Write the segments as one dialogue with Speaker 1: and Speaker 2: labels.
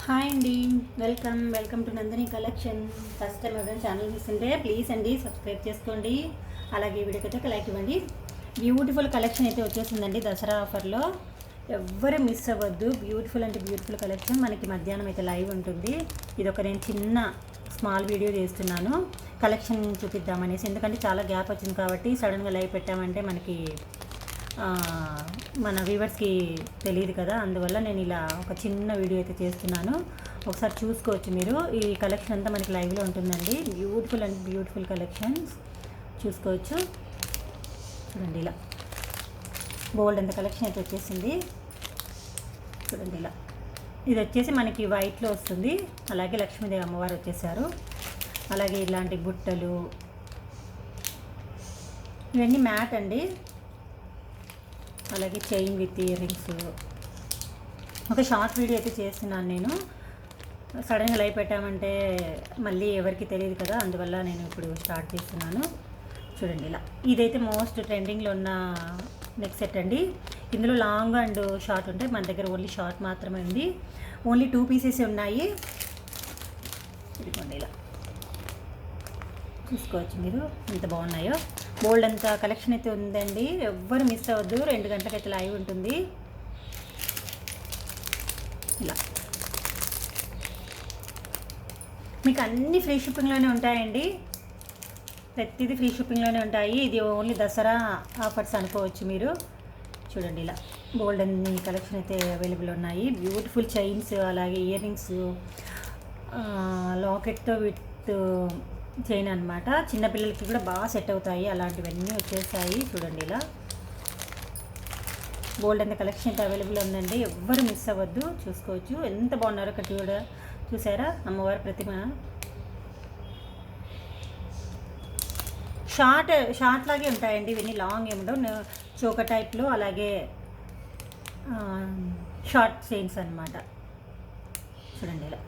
Speaker 1: Hi అండి. Welcome to Nandini collection. First time ఎవరైనా channel చూస్తుంటే ప్లీజ్ అండి సబ్స్క్రైబ్ చేసుకోండి. అలాగే వీడియోకి అయితే ఒక లైక్ ఇవ్వండి. బ్యూటిఫుల్ కలెక్షన్ అయితే వచ్చేసిందండి దసరా ఆఫర్లో. ఎవ్వరు మిస్ అవ్వద్దు. బ్యూటిఫుల్ అంటే బ్యూటిఫుల్ కలెక్షన్. మనకి మధ్యాహ్నం అయితే లైవ్ ఉంటుంది. ఇది ఒక నేను చిన్న స్మాల్ వీడియో చేస్తున్నాను కలెక్షన్ చూపిద్దామనేసి. ఎందుకంటే చాలా గ్యాప్ వచ్చింది కాబట్టి సడన్గా లైవ్ పెట్టామంటే మనకి మన వ్యూవర్స్కి తెలియదు కదా, అందువల్ల నేను ఇలా ఒక చిన్న వీడియో అయితే చేస్తున్నాను. ఒకసారి చూసుకోవచ్చు మీరు. ఈ కలెక్షన్ అంతా మనకి లైవ్లో ఉంటుందండి. బ్యూటిఫుల్ అండ్ బ్యూటిఫుల్ కలెక్షన్స్ చూసుకోవచ్చు. చూడండి ఇలా బోల్డ్ అంత కలెక్షన్ అయితే వచ్చేసింది. చూడండి ఇలా ఇది వచ్చేసి మనకి వైట్లో వస్తుంది. అలాగే లక్ష్మీదేవి అమ్మవారు వచ్చేసారు. అలాగే ఇలాంటి బుట్టలు ఇవన్నీ మ్యాట్ అండి. అలాగే చైన్ విత్ ఇయర్ రింగ్స్. ఒక షార్ట్ వీడియో అయితే చేస్తున్నాను నేను. సడన్గా లైవ్ పెట్టామంటే మళ్ళీ ఎవరికి తెలియదు కదా, అందువల్ల నేను ఇప్పుడు స్టార్ట్ చేస్తున్నాను. చూడండి ఇలా ఇదైతే మోస్ట్ ట్రెండింగ్లో ఉన్న నెక్ సెట్ అండి. ఇందులో లాంగ్ అండ్ షార్ట్ ఉంటాయి. మన దగ్గర ఓన్లీ షార్ట్ మాత్రమే ఉంది. ఓన్లీ 2 పీసెస్ ఉన్నాయి. ఇదిగోండి ఇలా చూసుకోవచ్చు మీరు ఎంత బాగున్నాయో. బోల్డ్ అంత కలెక్షన్ అయితే ఉందండి. ఎవ్వరు మిస్ అవ్వద్దు. 2 గంటలకైతే లైవ్ ఉంటుంది. ఇలా మీకు అన్ని ఫ్రీ షిప్పింగ్లోనే ఉంటాయండి. ప్రతిదీ ఫ్రీ షిప్పింగ్లోనే ఉంటాయి. ఇది ఓన్లీ దసరా ఆఫర్స్ అనుకోవచ్చు మీరు. చూడండి ఇలా బోల్డ్ అన్ని కలెక్షన్ అయితే అవైలబుల్ ఉన్నాయి. బ్యూటిఫుల్ చైన్స్, అలాగే ఇయర్ రింగ్స్, లాకెట్తో విత్ చైన్ అనమాట. చిన్నపిల్లలకి కూడా బాగా సెట్ అవుతాయి. అలాంటివన్నీ వచ్చేసాయి. చూడండి ఇలా గోల్డ్ అంత కలెక్షన్ అయితే అవైలబుల్ ఉందండి. ఎవ్వరు మిస్ అవ్వద్దు. చూసుకోవచ్చు ఎంత బాగున్నారో. ఇక్కడ చూసారా అమ్మవారి ప్రతిమ. షార్ట్ లాగే ఉంటాయండి ఇవన్నీ. లాంగ్ ఏముండవు. చోక టైప్లో, అలాగే షార్ట్ చైన్స్ అనమాట. చూడండి ఇలా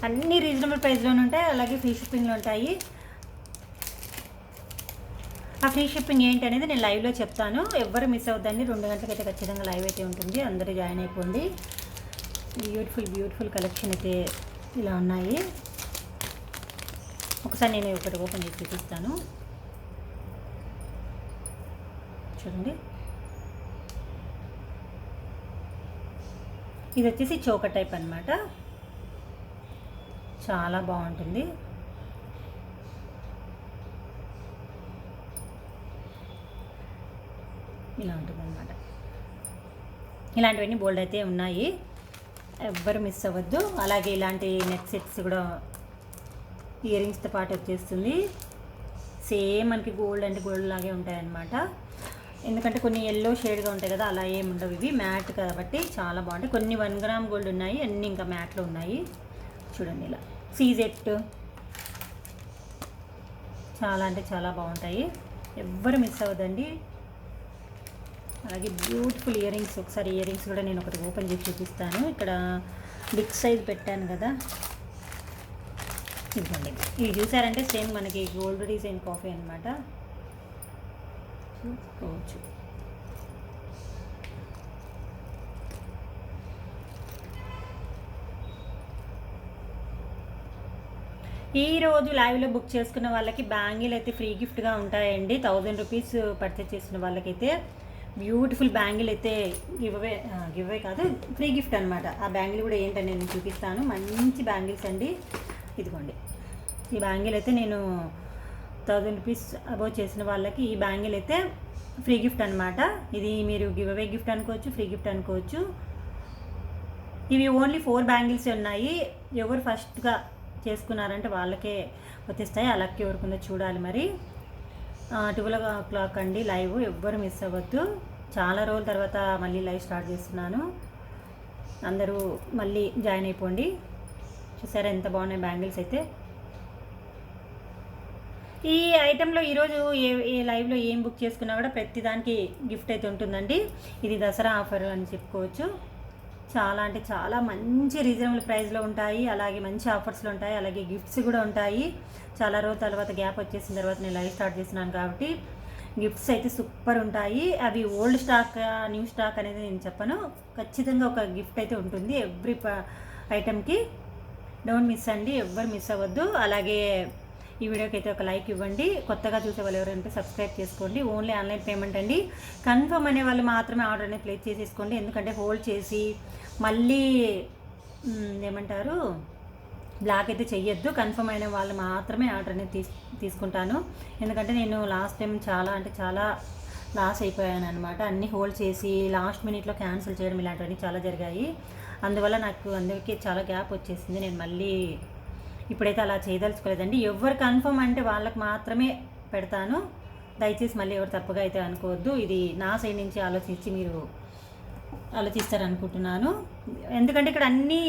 Speaker 1: అన్నీ రీజనబుల్ ప్రైస్లోనే ఉంటాయి. అలాగే ఫ్రీ షిప్పింగ్లో ఉంటాయి. ఆ ఫ్రీ షిప్పింగ్ ఏంటి అనేది నేను లైవ్లో చెప్తాను. ఎవ్వరు మిస్ అవుద్దండి. 2 గంటలకైతే ఖచ్చితంగా లైవ్ అయితే ఉంటుంది. అందరూ జాయిన్ అయిపోండి. బ్యూటిఫుల్ కలెక్షన్ అయితే ఇలా ఉన్నాయి. ఒకసారి నేను ఒకటి ఓపెన్ చేసి చూపిస్తాను. చూడండి ఇది వచ్చేసి చోక టైప్ అనమాట. చాలా బాగుంటుంది. ఇలా ఉంటుంది అనమాట. ఇలాంటివన్నీ బోల్డ్ అయితే ఉన్నాయి. ఎవ్వరు మిస్ అవ్వద్దు. అలాగే ఇలాంటి నెక్ సెట్స్ కూడా ఇయర్ రింగ్స్తో పాటు వచ్చేస్తుంది. సేమ్ మనకి గోల్డ్ అంటే గోల్డ్ లాగే ఉంటాయన్నమాట. ఎందుకంటే కొన్ని ఎల్లో షేడ్గా ఉంటాయి కదా, అలా ఏమి ఉండవు. ఇవి మ్యాట్ కాబట్టి చాలా బాగుంటాయి. కొన్ని 1 గ్రామ్ గోల్డ్ ఉన్నాయి, అన్నీ ఇంకా మ్యాట్లో ఉన్నాయి. చూడండి ఇలా సీజెట్ చాలా అంటే చాలా బాగుంటాయి. ఎవ్వరు మిస్ అవ్వదండి. అలాగే బ్యూటిఫుల్ ఇయర్ రింగ్స్. ఒకసారి ఇయర్ రింగ్స్ కూడా నేను ఒకటి ఓపెన్ చేసి చూపిస్తాను. ఇక్కడ బిగ్ సైజ్ పెట్టాను కదా, ఇదిగోండి. ఇవి చూసారంటే సేమ్ మనకి గోల్డ్ డిజైన్ కాఫీ అనమాట. చూసుకోవచ్చు. ఈరోజు లైవ్లో బుక్ చేసుకున్న వాళ్ళకి బ్యాంగిల్ అయితే ఫ్రీ గిఫ్ట్గా ఉంటాయండి. 1000 రూపీస్ పర్చేస్ చేసిన వాళ్ళకైతే బ్యూటిఫుల్ బ్యాంగిల్ అయితే గివ్ అవే కాదు, ఫ్రీ గిఫ్ట్ అనమాట. ఆ బ్యాంగిల్ కూడా ఏంటని నేను చూపిస్తాను. మంచి బ్యాంగిల్స్ అండి. ఇదిగోండి ఈ బ్యాంగిల్ అయితే నేను 1000 రూపీస్ అబౌవ్ చేసిన వాళ్ళకి ఈ బ్యాంగిల్ అయితే ఫ్రీ గిఫ్ట్ అనమాట. ఇది మీరు గివ్ అవే గిఫ్ట్ అనుకోవచ్చు, ఫ్రీ గిఫ్ట్ అనుకోవచ్చు. ఇవి ఓన్లీ 4 బ్యాంగిల్స్ ఉన్నాయి. ఎవరు ఫస్ట్గా చేసుకున్నారంటే వాళ్ళకే వచ్చేస్తాయి. ఆ లక్ ఎవరికి ఉందో చూడాలి మరి. 12 o'clock అండి లైవ్. ఎవ్వరు మిస్ అవ్వద్దు. చాలా రోజుల తర్వాత మళ్ళీ లైవ్ స్టార్ట్ చేస్తున్నాను. అందరూ మళ్ళీ జాయిన్ అయిపోండి. చూసారా ఎంత బాగున్నాయి బ్యాంగిల్స్ అయితే. ఈ ఐటెంలో ఈరోజు ఏ లైవ్లో ఏం బుక్ చేసుకున్నా కూడా ప్రతిదానికి గిఫ్ట్ అయితే ఉంటుందండి. ఇది దసరా ఆఫర్ అని చెప్పుకోవచ్చు. చాలా అంటే చాలా మంచి రీజనబుల్ ప్రైస్లో ఉంటాయి. అలాగే మంచి ఆఫర్స్లో ఉంటాయి. అలాగే గిఫ్ట్స్ కూడా ఉంటాయి. చాలా రోజుల తర్వాత గ్యాప్ వచ్చేసిన తర్వాత నేను లైవ్ స్టార్ట్ చేస్తున్నాను కాబట్టి గిఫ్ట్స్ అయితే సూపర్ ఉంటాయి. అవి ఓల్డ్ స్టాక్ న్యూ స్టాక్ అనేది నేను చెప్పను, ఖచ్చితంగా ఒక గిఫ్ట్ అయితే ఉంటుంది ఎవ్రీ ఐటెంకి. డోంట్ మిస్ అండి, ఎవ్వరు మిస్ అవ్వద్దు. అలాగే ఈ వీడియోకి అయితే ఒక లైక్ ఇవ్వండి. కొత్తగా చూసే వాళ్ళు ఎవరంటే సబ్స్క్రైబ్ చేసుకోండి. ఓన్లీ ఆన్లైన్ పేమెంట్ అండి. కన్ఫర్మ్ అనే వాళ్ళు మాత్రమే ఆర్డర్ అనేది ప్లేస్ చేసేసుకోండి, ఎందుకంటే హోల్డ్ చేసి మళ్ళీ ఏమంటారు బ్లాక్ అయితే చెయ్యొద్దు. కన్ఫర్మ్ అయిన వాళ్ళు మాత్రమే ఆర్డర్ అనేది తీసుకుంటాను, ఎందుకంటే నేను లాస్ట్ టైం చాలా అంటే చాలా లాస్ అయిపోయాను అనమాట. అన్నీ హోల్డ్ చేసి లాస్ట్ మినిట్లో క్యాన్సిల్ చేయడం ఇలాంటివన్నీ చాలా జరిగాయి. అందువల్ల నాకు అందరికీ చాలా గ్యాప్ వచ్చేసింది. నేను మళ్ళీ ఇప్పుడైతే అలా చేయదలుచుకోలేదండి. ఎవరు కన్ఫర్మ్ అంటే వాళ్ళకి మాత్రమే పెడతాను. దయచేసి మళ్ళీ ఎవరు తప్పుగా అయితే అనుకోవద్దు. ఇది నా సైడ్ నుంచి ఆలోచించి మీరు ఆలోచిస్తారనుకుంటున్నాను. ఎందుకంటే ఇక్కడ అన్నీ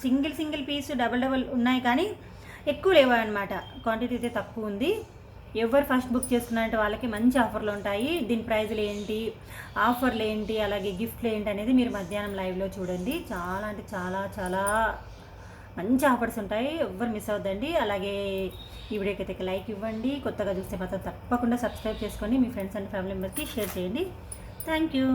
Speaker 1: సింగిల్ పీస్ డబల్ ఉన్నాయి, కానీ ఎక్కువ లేవు అనమాట. క్వాంటిటీ అయితే తక్కువ ఉంది. ఎవరు ఫస్ట్ బుక్ చేసుకున్నారంటే వాళ్ళకి మంచి ఆఫర్లు ఉంటాయి. దీని ప్రైజులు ఏంటి, ఆఫర్లు ఏంటి, అలాగే గిఫ్ట్లు ఏంటి అనేది మీరు మధ్యాహ్నం లైవ్లో చూడండి. చాలా అంటే చాలా చాలా మంచి ఆఫర్స్ ఉంటాయి, ఎవ్వరు మిస్ అవ్వద్దండి. అలాగే ఈ వీడియోకి అయితే లైక్ ఇవ్వండి. కొత్తగా చూస్తే మాత్రం తప్పకుండా సబ్స్క్రైబ్ చేసుకోండి. మీ ఫ్రెండ్స్ అండ్ ఫ్యామిలీ మెంబర్స్కి షేర్ చేయండి. Thank you.